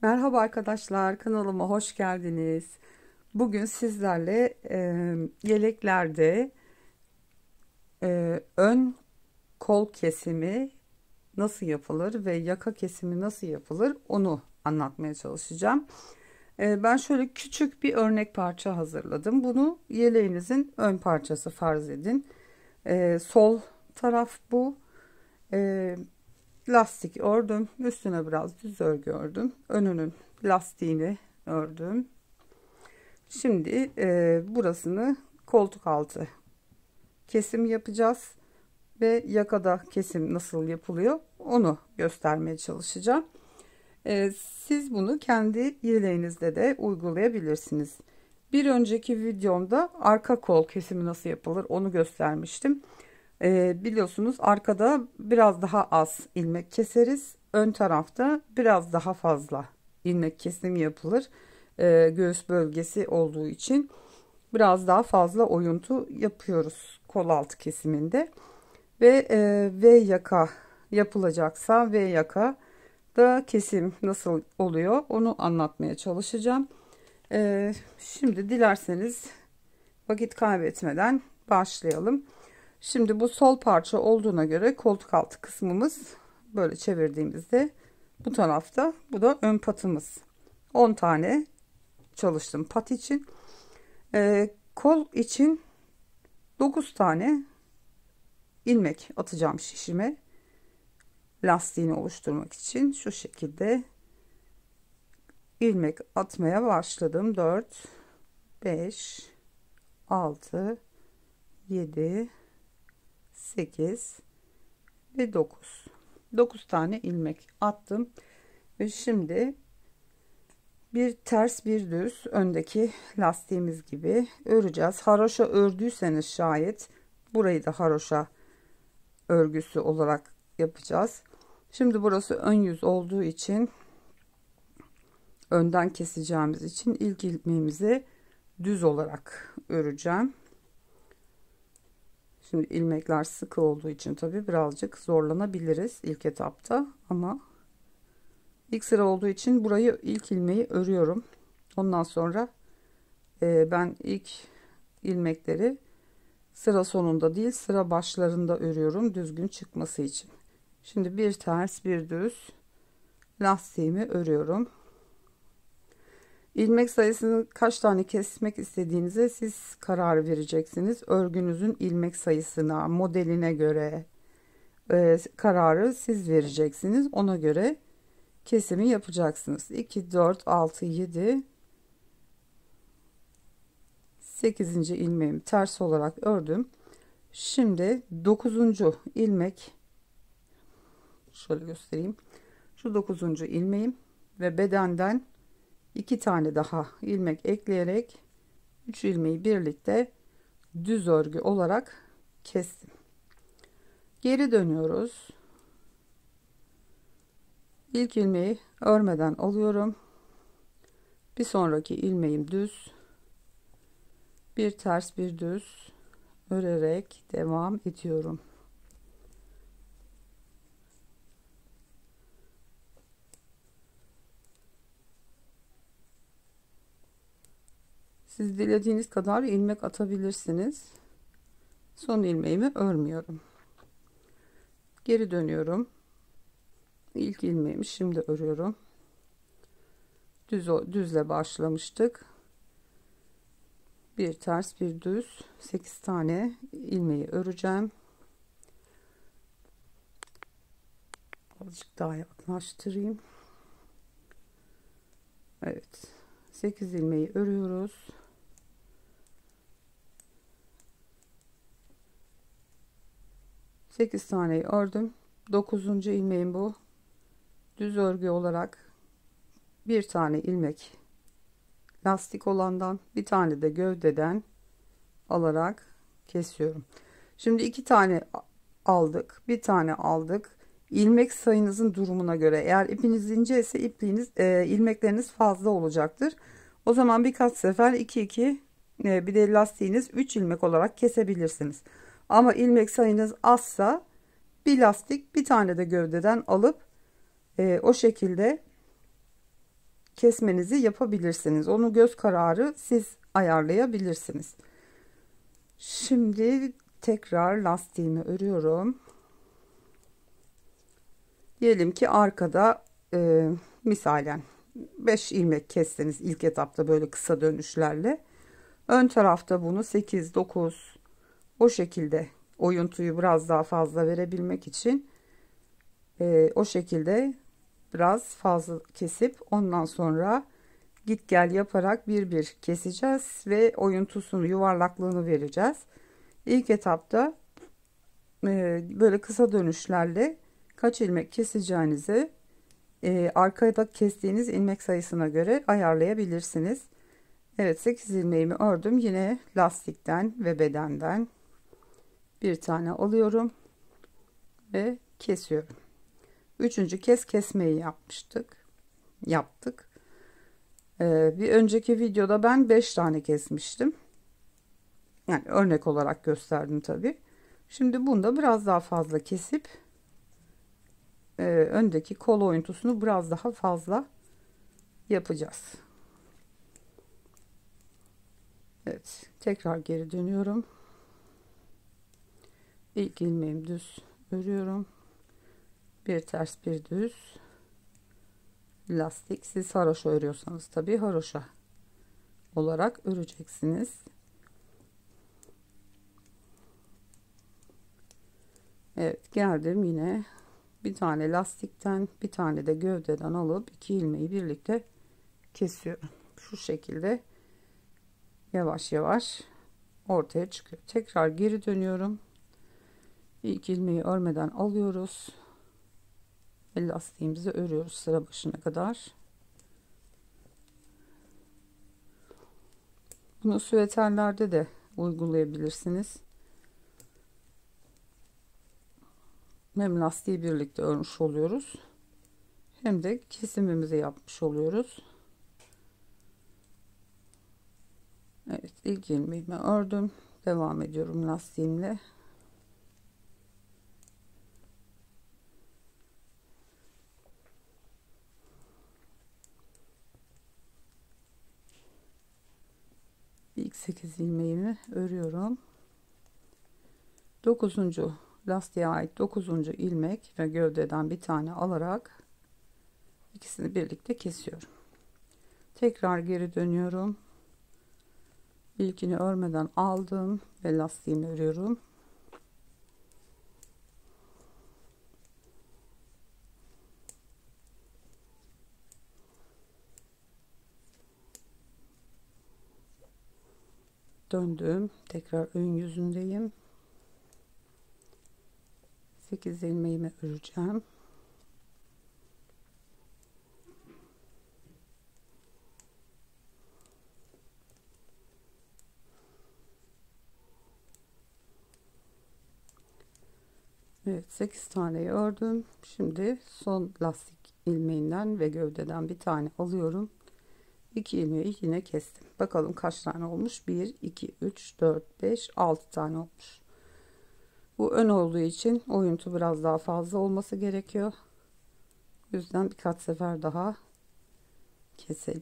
Merhaba arkadaşlar, kanalıma hoş geldiniz. Bugün sizlerle yeleklerde ön kol kesimi nasıl yapılır ve yaka kesimi nasıl yapılır onu anlatmaya çalışacağım. Ben şöyle küçük bir örnek parça hazırladım. Bunu yeleğinizin ön parçası farz edin. Sol taraf bu. E, Lastik ördüm. Üstüne biraz düz örgü ördüm. Önünün lastiğini ördüm. Şimdi burasını koltuk altı kesim yapacağız. Ve yakada kesim nasıl yapılıyor onu göstermeye çalışacağım. Siz bunu kendi yeleğinizde de uygulayabilirsiniz. Bir önceki videomda arka kol kesimi nasıl yapılır onu göstermiştim. Biliyorsunuz arkada biraz daha az ilmek keseriz. Ön tarafta biraz daha fazla ilmek kesimi yapılır. Göğüs bölgesi olduğu için biraz daha fazla oyuntu yapıyoruz kol altı kesiminde. Ve V yaka yapılacaksa V yaka da kesim nasıl oluyor onu anlatmaya çalışacağım. Şimdi dilerseniz vakit kaybetmeden başlayalım. Şimdi bu sol parça olduğuna göre koltuk altı kısmımız böyle çevirdiğimizde bu tarafta, bu da ön patımız. 10 tane çalıştım pat için. Kol için 9 tane ilmek atacağım şişime. Lastiğini oluşturmak için şu şekilde ilmek atmaya başladım. 4 5 6 7 8 ve 9 tane ilmek attım ve şimdi bir ters bir düz öndeki lastiğimiz gibi öreceğiz. Haroşa ördüyseniz şayet burayı da haroşa örgüsü olarak yapacağız. Şimdi burası ön yüz olduğu için önden keseceğimiz için ilk ilmeğimizi düz olarak öreceğim. Şimdi ilmekler sıkı olduğu için tabi birazcık zorlanabiliriz ilk etapta, ama ilk sıra olduğu için burayı ilk ilmeği örüyorum. Ondan sonra ben ilk ilmekleri sıra sonunda değil sıra başlarında örüyorum düzgün çıkması için. Şimdi bir ters bir düz lastiğimi örüyorum. İlmek sayısını kaç tane kesmek istediğinize siz karar vereceksiniz. Örgünüzün ilmek sayısına, modeline göre kararı siz vereceksiniz. Ona göre kesimi yapacaksınız. 2, 4, 6, 7, 8. ilmeğimi ters olarak ördüm. Şimdi 9. ilmek, şöyle göstereyim. Şu 9. ilmeğim ve bedenden 2 tane daha ilmek ekleyerek 3 ilmeği birlikte düz örgü olarak kestim. Geri dönüyoruz. İlk ilmeği örmeden alıyorum. Bir sonraki ilmeğim düz. Bir ters bir düz örerek devam ediyorum. Siz dilediğiniz kadar ilmek atabilirsiniz. Son ilmeğimi örmüyorum. Geri dönüyorum. İlk ilmeğimi şimdi örüyorum. Düzle başlamıştık. Bir ters bir düz 8 tane ilmeği öreceğim. Azıcık daha yaklaştırayım. Evet. 8 ilmeği örüyoruz. Sekiz taneyi ördüm. 9. ilmeğim bu. Düz örgü olarak bir tane ilmek lastik olandan, bir tane de gövdeden alarak kesiyorum. Şimdi 2 tane aldık, bir tane aldık. İlmek sayınızın durumuna göre, eğer ipiniz ince ise ilmekleriniz fazla olacaktır. O zaman birkaç sefer 2 bir de lastiğiniz 3 ilmek olarak kesebilirsiniz. Ama ilmek sayınız azsa bir lastik, bir tane de gövdeden alıp o şekilde kesmenizi yapabilirsiniz. Onu göz kararı siz ayarlayabilirsiniz. Şimdi tekrar lastiğimi örüyorum. Diyelim ki arkada misalen 5 ilmek kestiniz ilk etapta böyle kısa dönüşlerle. Ön tarafta bunu 8, 9 o şekilde oyuntuyu biraz daha fazla verebilmek için o şekilde biraz fazla kesip ondan sonra git gel yaparak bir keseceğiz ve oyuntusunu, yuvarlaklığını vereceğiz. İlk etapta böyle kısa dönüşlerle kaç ilmek keseceğinizi arkada kestiğiniz ilmek sayısına göre ayarlayabilirsiniz. Evet, 8 ilmeğimi ördüm. Yine lastikten ve bedenden bir tane alıyorum ve kesiyorum. Üçüncü kez kesmeyi yaptık. Bir önceki videoda ben 5 tane kesmiştim. Yani örnek olarak gösterdim tabi. Şimdi bunda biraz daha fazla kesip öndeki kol oyuntusunu biraz daha fazla yapacağız. Evet, tekrar geri dönüyorum. İlk ilmeğimi düz örüyorum. Bir ters bir düz lastik. Siz haroşa örüyorsanız tabi haroşa olarak öreceksiniz. Evet, geldim yine bir tane lastikten bir tane de gövdeden alıp 2 ilmeği birlikte kesiyorum. Şu şekilde yavaş yavaş ortaya çıkıyor. Tekrar geri dönüyorum. İlk ilmeği örmeden alıyoruz. Ve lastiğimizi örüyoruz sıra başına kadar. Bunu süveterlerde de uygulayabilirsiniz. Hem lastiği birlikte örmüş oluyoruz. Hem de kesimimizi yapmış oluyoruz. Evet, ilk ilmeğimi ördüm. Devam ediyorum lastiğimle. İlk 8 ilmeğimi örüyorum. 9. lastiğe ait 9. ilmek ve gövdeden bir tane alarak ikisini birlikte kesiyorum. Tekrar geri dönüyorum. İlkini örmeden aldım ve lastiğimi örüyorum. Döndüm. Tekrar ön yüzündeyim. 8 ilmeğimi öreceğim. Evet, 8 taneyi ördüm. Şimdi son lastik ilmeğinden ve gövdeden bir tane alıyorum. 2 ilmeği yine kestim. Bakalım kaç tane olmuş? 1, 2, 3, 4, 5, 6 tane olmuş. Bu ön olduğu için oyuntu biraz daha fazla olması gerekiyor. O yüzden birkaç sefer daha keselim.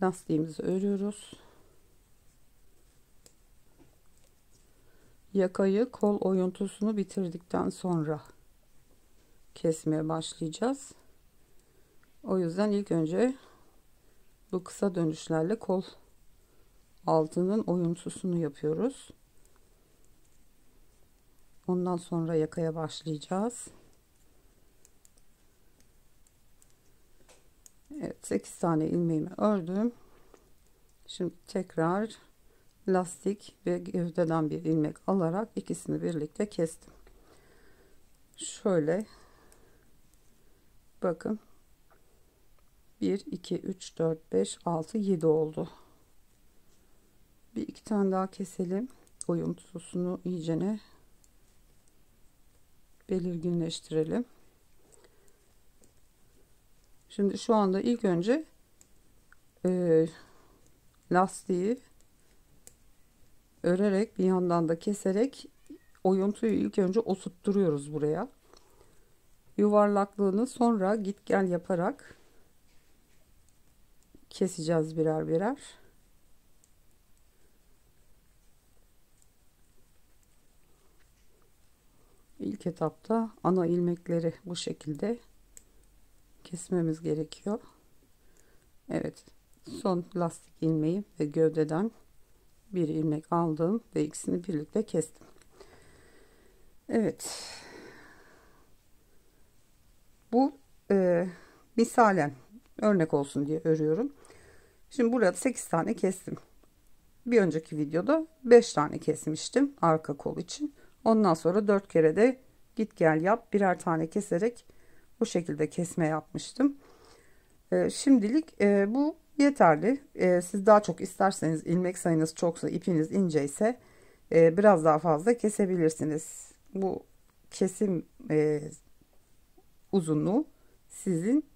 Lastiğimizi örüyoruz. Yakayı, kol oyuntusunu bitirdikten sonra kesmeye başlayacağız. O yüzden ilk önce bu kısa dönüşlerle kol altının oyuntusunu yapıyoruz. Ondan sonra yakaya başlayacağız. Evet, 8 tane ilmeğimi ördüm. Şimdi tekrar lastik ve gövdeden bir ilmek alarak ikisini birlikte kestim. Şöyle bakın, 1 2 3 4 5 6 7 oldu. Bir iki tane daha keselim. Oyuntusunu iyicene belirginleştirelim. Şimdi şu anda ilk önce lastiği örerek bir yandan da keserek oyuntuyu ilk önce oturtturuyoruz buraya. Yuvarlaklığını sonra git gel yaparak keseceğiz birer birer. İlk etapta ana ilmekleri bu şekilde kesmemiz gerekiyor. Evet, son lastik ilmeği ve gövdeden bir ilmek aldım ve ikisini birlikte kestim. Evet, bu misalen örnek olsun diye örüyorum. Şimdi burada 8 tane kestim. Bir önceki videoda 5 tane kesmiştim arka kol için. Ondan sonra 4 kere de git gel yap, birer tane keserek bu şekilde kesme yapmıştım. Şimdilik bu yeterli. Siz daha çok isterseniz, ilmek sayınız çoksa, ipiniz ince ise biraz daha fazla kesebilirsiniz. Bu kesim uzunluğu sizin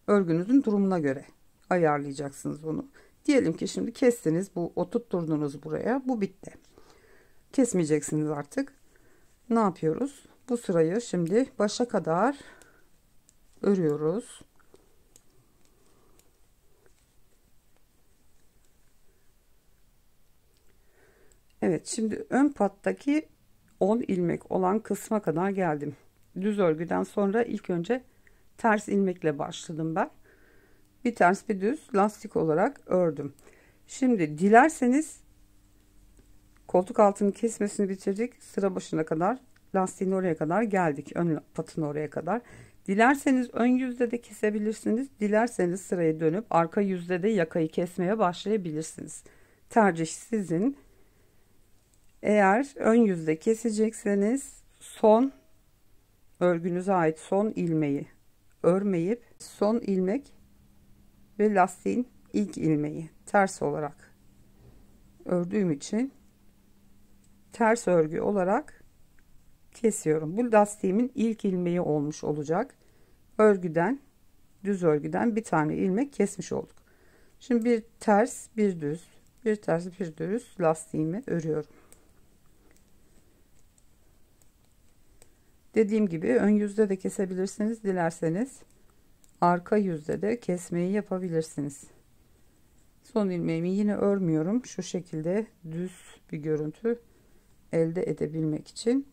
örgünüzün durumuna göre ayarlayacaksınız bunu. Diyelim ki şimdi kestiniz, bu oturtturdunuz buraya, bu bitti. Kesmeyeceksiniz artık. Ne yapıyoruz? Bu sırayı şimdi başa kadar örüyoruz. Evet, şimdi ön pattaki 10 ilmek olan kısma kadar geldim. Düz örgüden sonra ilk önce ters ilmekle başladım ben. Bir ters bir düz lastik olarak ördüm. Şimdi dilerseniz koltuk altının kesmesini bitirdik. Sıra başına kadar, lastiğin oraya kadar geldik. Ön patın oraya kadar. Dilerseniz ön yüzde de kesebilirsiniz. Dilerseniz sıraya dönüp arka yüzde de yakayı kesmeye başlayabilirsiniz. Tercih sizin. Eğer ön yüzde kesecekseniz son örgünüze ait son ilmeği örmeyip son ilmek ve lastiğin ilk ilmeği ters olarak ördüğüm için ters örgü olarak kesiyorum. Bu lastiğimin ilk ilmeği olmuş olacak. Örgüden, düz örgüden bir tane ilmek kesmiş olduk. Şimdi bir ters bir düz, bir ters bir düz lastiğimi örüyorum. Dediğim gibi ön yüzde de kesebilirsiniz, dilerseniz arka yüzde de kesmeyi yapabilirsiniz. Son ilmeğimi yine örmüyorum. Şu şekilde düz bir görüntü elde edebilmek için.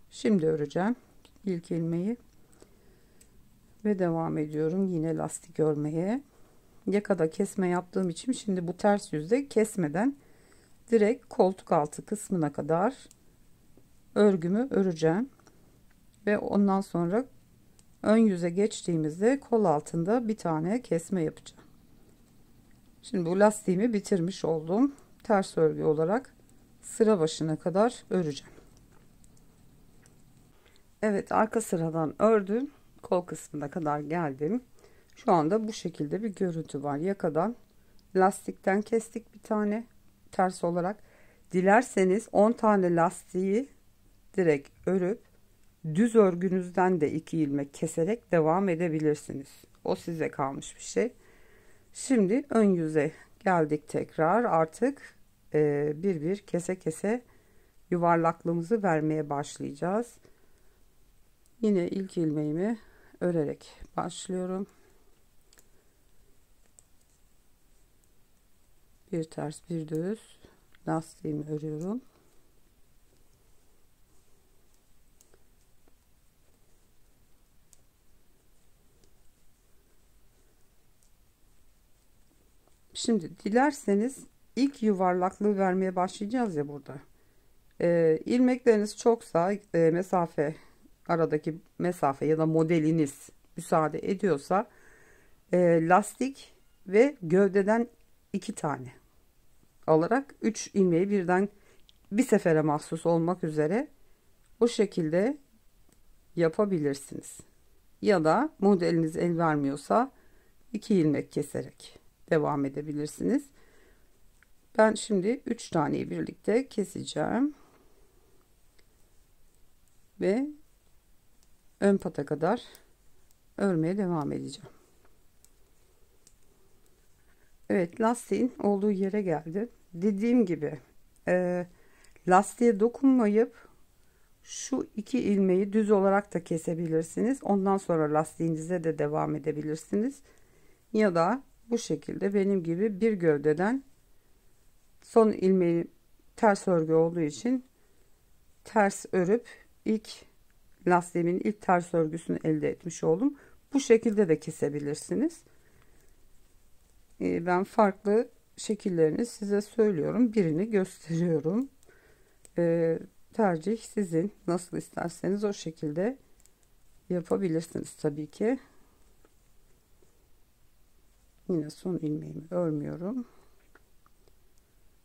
Şimdi öreceğim ilk ilmeği ve devam ediyorum yine lastik örmeye. Yakada kesme yaptığım için şimdi bu ters yüzde kesmeden direkt koltuk altı kısmına kadar örgümü öreceğim ve ondan sonra ön yüze geçtiğimizde kol altında bir tane kesme yapacağım. Şimdi bu lastiğimi bitirmiş oldum. Ters örgü olarak sıra başına kadar öreceğim. Evet, arka sıradan ördüm. Kol kısmına kadar geldim. Şu anda bu şekilde bir görüntü var. Yakadan lastikten kestik bir tane ters olarak. Dilerseniz 10 tane lastiği direkt örüp düz örgünüzden de 2 ilmek keserek devam edebilirsiniz. O size kalmış bir şey. Şimdi ön yüze geldik tekrar. Artık bir bir kese kese yuvarlaklığımızı vermeye başlayacağız. Yine ilk ilmeğimi örerek başlıyorum. Bir ters bir düz lastiğimi örüyorum. Şimdi dilerseniz ilk yuvarlaklığı vermeye başlayacağız ya burada. İlmekleriniz çoksa mesafe, aradaki mesafe ya da modeliniz müsaade ediyorsa lastik ve gövdeden 2 tane alarak 3 ilmeği birden bir sefere mahsus olmak üzere o şekilde yapabilirsiniz. Ya da modeliniz el vermiyorsa 2 ilmek keserek devam edebilirsiniz. Ben şimdi 3 taneyi birlikte keseceğim ve ön pata kadar örmeye devam edeceğim. Evet, lastiğin olduğu yere geldi. Dediğim gibi lastiğe dokunmayıp şu 2 ilmeği düz olarak da kesebilirsiniz. Ondan sonra lastiğinize de devam edebilirsiniz. Ya da bu şekilde benim gibi bir gövdeden son ilmeği ters örgü olduğu için ters örüp ilk lastiğimin ilk ters örgüsünü elde etmiş oldum. Bu şekilde de kesebilirsiniz. Ben farklı şekillerini size söylüyorum. Birini gösteriyorum. Tercih sizin. Nasıl isterseniz o şekilde yapabilirsiniz tabii ki. Yine son ilmeğimi örmüyorum.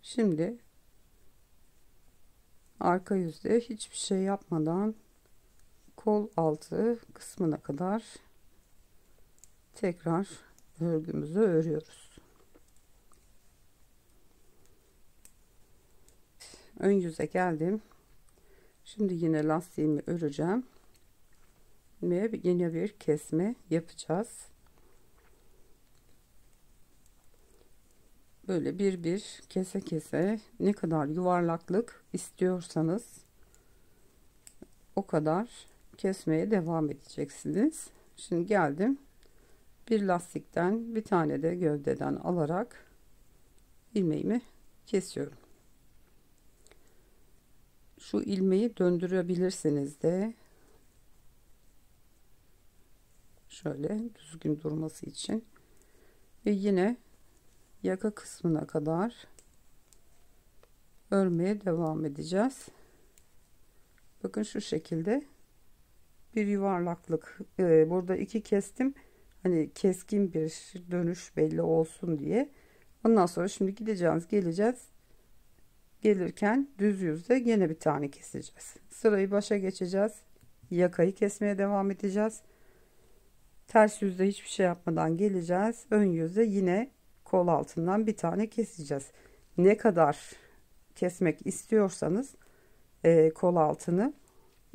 Şimdi arka yüzde hiçbir şey yapmadan kol altı kısmına kadar tekrar örgümüzü örüyoruz. Ön yüze geldim. Şimdi yine lastiğimi öreceğim ve yine bir kesme yapacağız. Böyle bir kese kese ne kadar yuvarlaklık istiyorsanız o kadar kesmeye devam edeceksiniz. Şimdi geldim. Bir lastikten bir tane de gövdeden alarak ilmeğimi kesiyorum. Şu ilmeği döndürebilirsiniz de şöyle düzgün durması için ve yine yaka kısmına kadar örmeye devam edeceğiz. Bakın şu şekilde bir yuvarlaklık. Burada iki kestim. Hani keskin bir dönüş belli olsun diye. Ondan sonra şimdi geleceğiz. Gelirken düz yüzde yine bir tane keseceğiz. Sırayı başa geçeceğiz. Yakayı kesmeye devam edeceğiz. Ters yüzde hiçbir şey yapmadan geleceğiz. Ön yüzde yine kol altından bir tane keseceğiz. Ne kadar kesmek istiyorsanız kol altını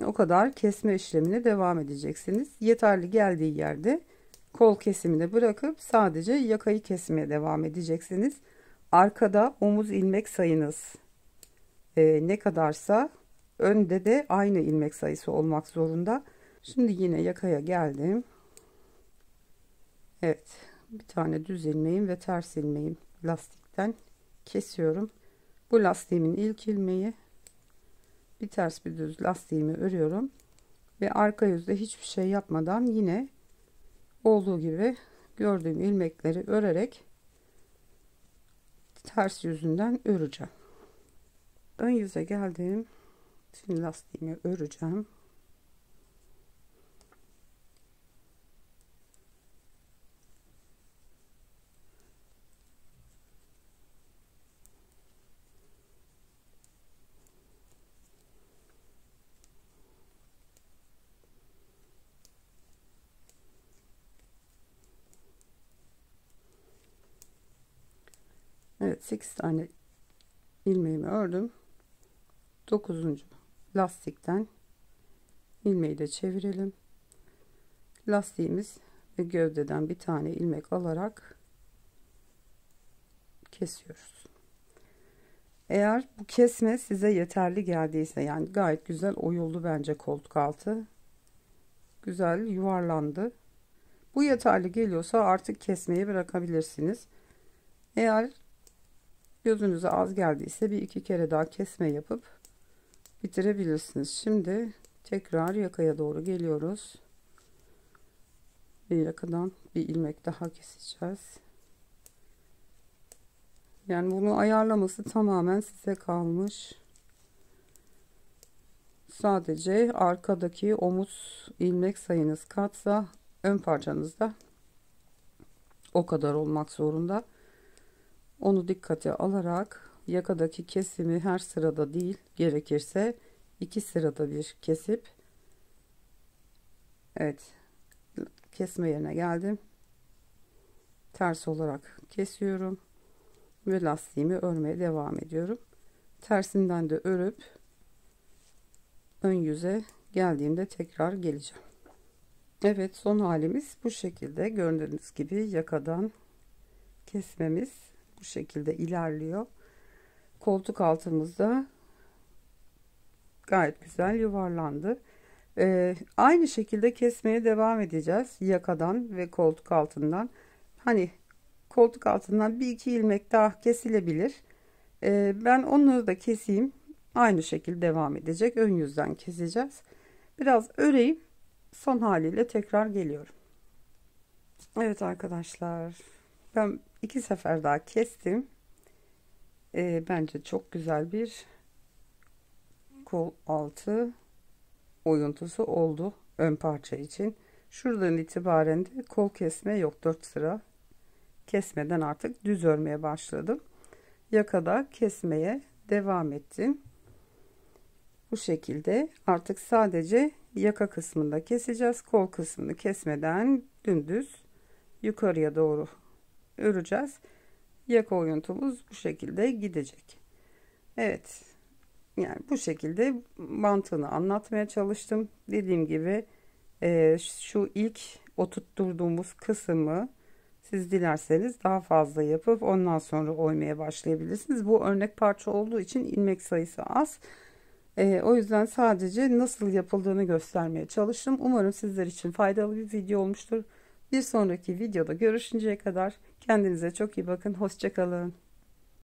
o kadar kesme işlemine devam edeceksiniz. Yeterli geldiği yerde kol kesimini bırakıp sadece yakayı kesmeye devam edeceksiniz. Arkada omuz ilmek sayınız ne kadarsa önde de aynı ilmek sayısı olmak zorunda. Şimdi yine yakaya geldim. Evet, bir tane düz ilmeğim ve ters ilmeğim lastikten kesiyorum. Bu lastiğimin ilk ilmeği, bir ters bir düz lastiğimi örüyorum ve arka yüzde hiçbir şey yapmadan yine olduğu gibi gördüğüm ilmekleri örerek ters yüzünden öreceğim. Ön yüze geldim. Şimdi lastiğimi öreceğim. Evet, 8 tane ilmeğimi ördüm. 9. lastikten ilmeği de çevirelim. Lastiğimiz ve gövdeden bir tane ilmek alarak kesiyoruz. Eğer bu kesme size yeterli geldiyse, yani gayet güzel oyuldu bence koltuk altı. Güzel yuvarlandı. Bu yeterli geliyorsa artık kesmeyi bırakabilirsiniz. Eğer gözünüze az geldiyse bir iki kere daha kesme yapıp bitirebilirsiniz. Şimdi tekrar yakaya doğru geliyoruz. Bir yakadan bir ilmek daha keseceğiz. Yani bunu ayarlaması tamamen size kalmış. Sadece arkadaki omuz ilmek sayınız katsa ön parçanızda o kadar olmak zorunda. Onu dikkate alarak yakadaki kesimi her sırada değil, gerekirse iki sırada bir kesip, evet, kesme yerine geldim. Ters olarak kesiyorum ve lastiğimi örmeye devam ediyorum. Tersinden de örüp ön yüze geldiğimde tekrar geleceğim. Evet, son halimiz bu şekilde. Gördüğünüz gibi yakadan kesmemiz bu şekilde ilerliyor. Koltuk altımızda gayet güzel yuvarlandı. Aynı şekilde kesmeye devam edeceğiz yakadan ve koltuk altından. hani koltuk altından bir iki ilmek daha kesilebilir. Ben onları da keseyim. Aynı şekilde devam edecek. Ön yüzden keseceğiz. Biraz öreyim. Son haliyle tekrar geliyorum. Evet arkadaşlar. Ben iki sefer daha kestim. Bence çok güzel bir kol altı oyuntusu oldu ön parça için. Şuradan itibaren de kol kesme yok, 4 sıra kesmeden artık düz örmeye başladım. Yakada kesmeye devam ettim. Bu şekilde artık sadece yaka kısmında keseceğiz. Kol kısmını kesmeden dümdüz yukarıya doğru öreceğiz. Yaka oyuntumuz bu şekilde gidecek. Evet. Yani bu şekilde mantığını anlatmaya çalıştım. Dediğim gibi şu ilk oturtturduğumuz kısmı siz dilerseniz daha fazla yapıp ondan sonra oymaya başlayabilirsiniz. Bu örnek parça olduğu için ilmek sayısı az. O yüzden sadece nasıl yapıldığını göstermeye çalıştım. Umarım sizler için faydalı bir video olmuştur. Bir sonraki videoda görüşünceye kadar kendinize çok iyi bakın. Hoşça kalın.